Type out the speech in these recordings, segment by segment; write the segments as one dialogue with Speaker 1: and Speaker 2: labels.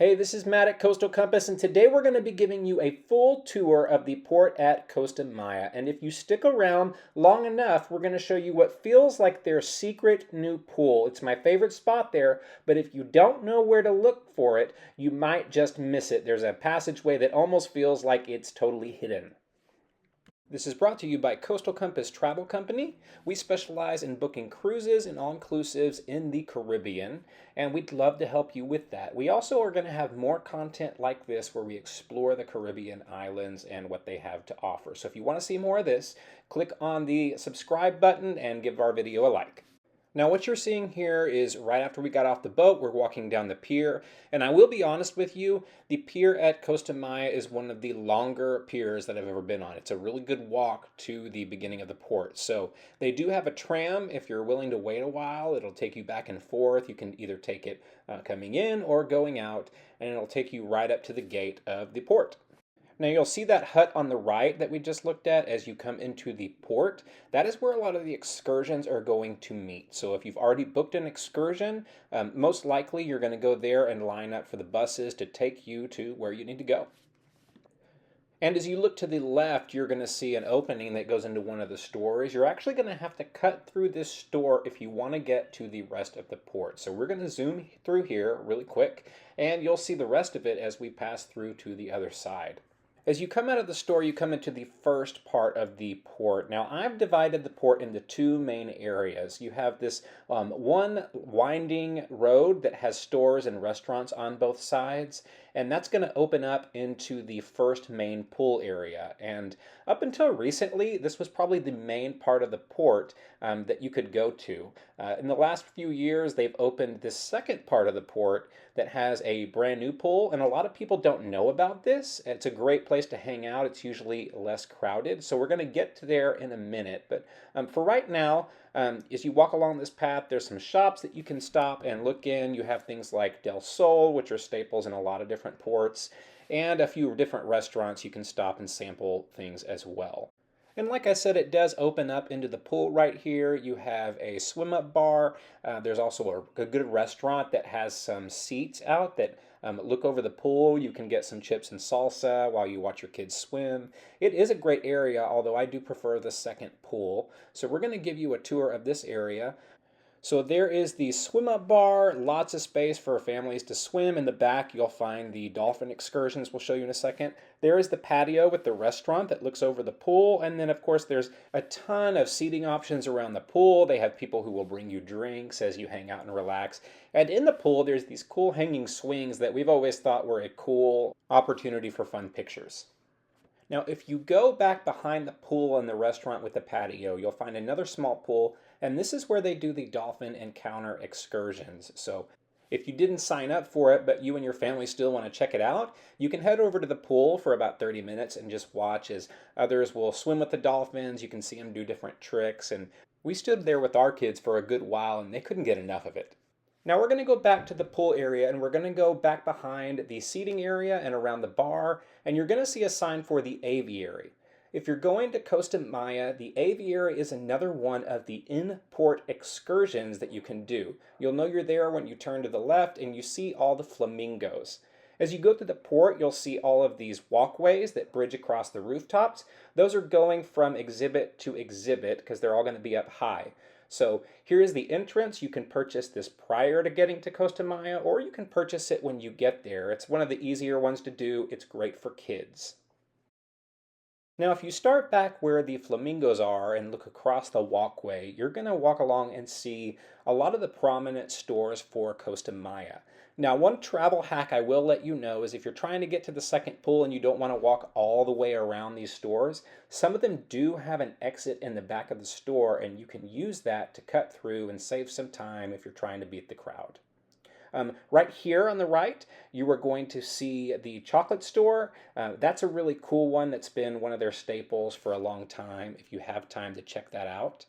Speaker 1: Hey, this is Matt at Coastal Compass, and today we're going to be giving you a full tour of the port at Costa Maya. And if you stick around long enough, we're going to show you what feels like their secret new pool. It's my favorite spot there, but if you don't know where to look for it, you might just miss it. There's a passageway that almost feels like it's totally hidden. This is brought to you by Coastal Compass Travel Company. We specialize in booking cruises and all-inclusives in the Caribbean, and we'd love to help you with that. We also are going to have more content like this where we explore the Caribbean islands and what they have to offer. So if you want to see more of this, click on the subscribe button and give our video a like. Now what you're seeing here is right after we got off the boat, we're walking down the pier, and I will be honest with you, the pier at Costa Maya is one of the longer piers that I've ever been on. It's a really good walk to the beginning of the port. So they do have a tram if you're willing to wait a while. It'll take you back and forth. You can either take it coming in or going out, and it'll take you right up to the gate of the port. Now you'll see that hut on the right that we just looked at as you come into the port. That is where a lot of the excursions are going to meet. So if you've already booked an excursion, most likely you're going to go there and line up for the buses to take you to where you need to go. And as you look to the left, you're going to see an opening that goes into one of the stores. You're actually going to have to cut through this store if you want to get to the rest of the port. So we're going to zoom through here really quick, and you'll see the rest of it as we pass through to the other side. As you come out of the store, you come into the first part of the port. Now, I've divided the port into two main areas. You have this one winding road that has stores and restaurants on both sides, and that's going to open up into the first main pool area. And up until recently, this was probably the main part of the port that you could go to. In the last few years, they've opened this second part of the port that has a brand new pool, and a lot of people don't know about this. It's a great place to hang out. It's usually less crowded, so we're going to get to there in a minute. But for right now, as you walk along this path, there's some shops that you can stop and look in. You have things like Del Sol, which are staples in a lot of different ports, and a few different restaurants you can stop and sample things as well. And like I said, it does open up into the pool right here. You have a swim-up bar. There's also a good restaurant that has some seats out that look over the pool. You can get some chips and salsa while you watch your kids swim. It is a great area, although I do prefer the second pool. So we're going to give you a tour of this area. So there is the swim-up bar, lots of space for families to swim. In the back, you'll find the dolphin excursions we'll show you in a second. There is the patio with the restaurant that looks over the pool. And then, of course, there's a ton of seating options around the pool. They have people who will bring you drinks as you hang out and relax. And in the pool, there's these cool hanging swings that we've always thought were a cool opportunity for fun pictures. Now, if you go back behind the pool and the restaurant with the patio, you'll find another small pool, and this is where they do the dolphin encounter excursions. So if you didn't sign up for it, but you and your family still want to check it out, you can head over to the pool for about 30 minutes and just watch as others will swim with the dolphins. You can see them do different tricks, and we stood there with our kids for a good while, and they couldn't get enough of it. Now we're going to go back to the pool area, and we're going to go back behind the seating area and around the bar, and you're going to see a sign for the aviary. If you're going to Costa Maya, the aviary is another one of the in-port excursions that you can do. You'll know you're there when you turn to the left and you see all the flamingos. As you go through the port, you'll see all of these walkways that bridge across the rooftops. Those are going from exhibit to exhibit because they're all going to be up high. So here is the entrance. You can purchase this prior to getting to Costa Maya, or you can purchase it when you get there. It's one of the easier ones to do. It's great for kids. Now, if you start back where the flamingos are and look across the walkway, you're going to walk along and see a lot of the prominent stores for Costa Maya. Now, one travel hack I will let you know is if you're trying to get to the second pool and you don't want to walk all the way around these stores, some of them do have an exit in the back of the store, and you can use that to cut through and save some time if you're trying to beat the crowd. Right here on the right, you are going to see the chocolate store. That's a really cool one that's been one of their staples for a long time, if you have time to check that out.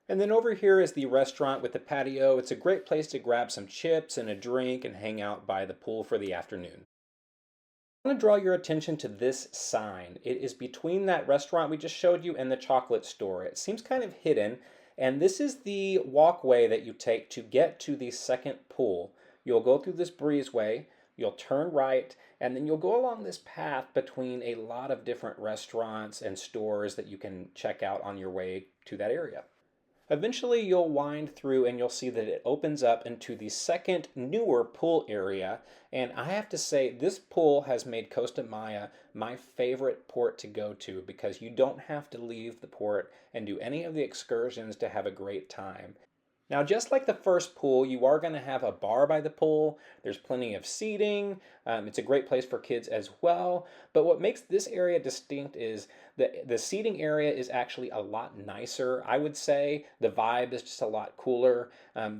Speaker 1: And then over here is the restaurant with the patio. It's a great place to grab some chips and a drink and hang out by the pool for the afternoon. I want to draw your attention to this sign. It is between that restaurant we just showed you and the chocolate store. It seems kind of hidden, and this is the walkway that you take to get to the second pool. You'll go through this breezeway, You'll turn right, and then you'll go along this path between a lot of different restaurants and stores that you can check out on your way to that area. Eventually, you'll wind through and you'll see that it opens up into the second newer pool area. And I have to say, this pool has made Costa Maya my favorite port to go to because you don't have to leave the port and do any of the excursions to have a great time. Now, just like the first pool, you are going to have a bar by the pool. There's plenty of seating. It's a great place for kids as well. But what makes this area distinct is that the seating area is actually a lot nicer. I would say the vibe is just a lot cooler.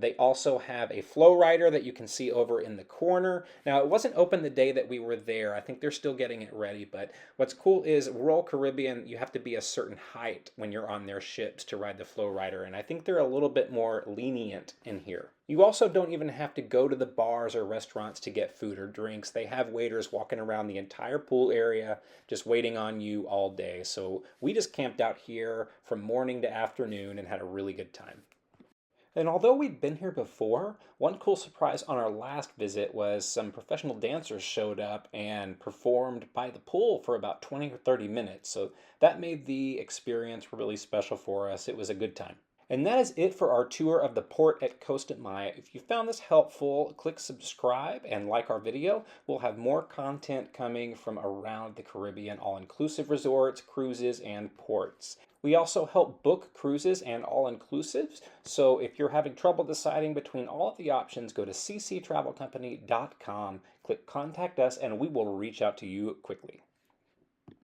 Speaker 1: They also have a flow rider that you can see over in the corner. Now, it wasn't open the day that we were there. I think they're still getting it ready. But what's cool is Royal Caribbean, you have to be a certain height when you're on their ships to ride the flow rider. And I think they're a little bit more lenient in here. You also don't even have to go to the bars or restaurants to get food or drinks. They have waiters walking around the entire pool area just waiting on you all day. So we just camped out here from morning to afternoon and had a really good time. And although we'd been here before, one cool surprise on our last visit was some professional dancers showed up and performed by the pool for about 20 or 30 minutes. So that made the experience really special for us. It was a good time. And that is it for our tour of the port at Costa Maya. If you found this helpful, click subscribe and like our video. We'll have more content coming from around the Caribbean, all-inclusive resorts, cruises, and ports. We also help book cruises and all-inclusives. So if you're having trouble deciding between all of the options, go to cctravelcompany.com, click Contact Us, and we will reach out to you quickly.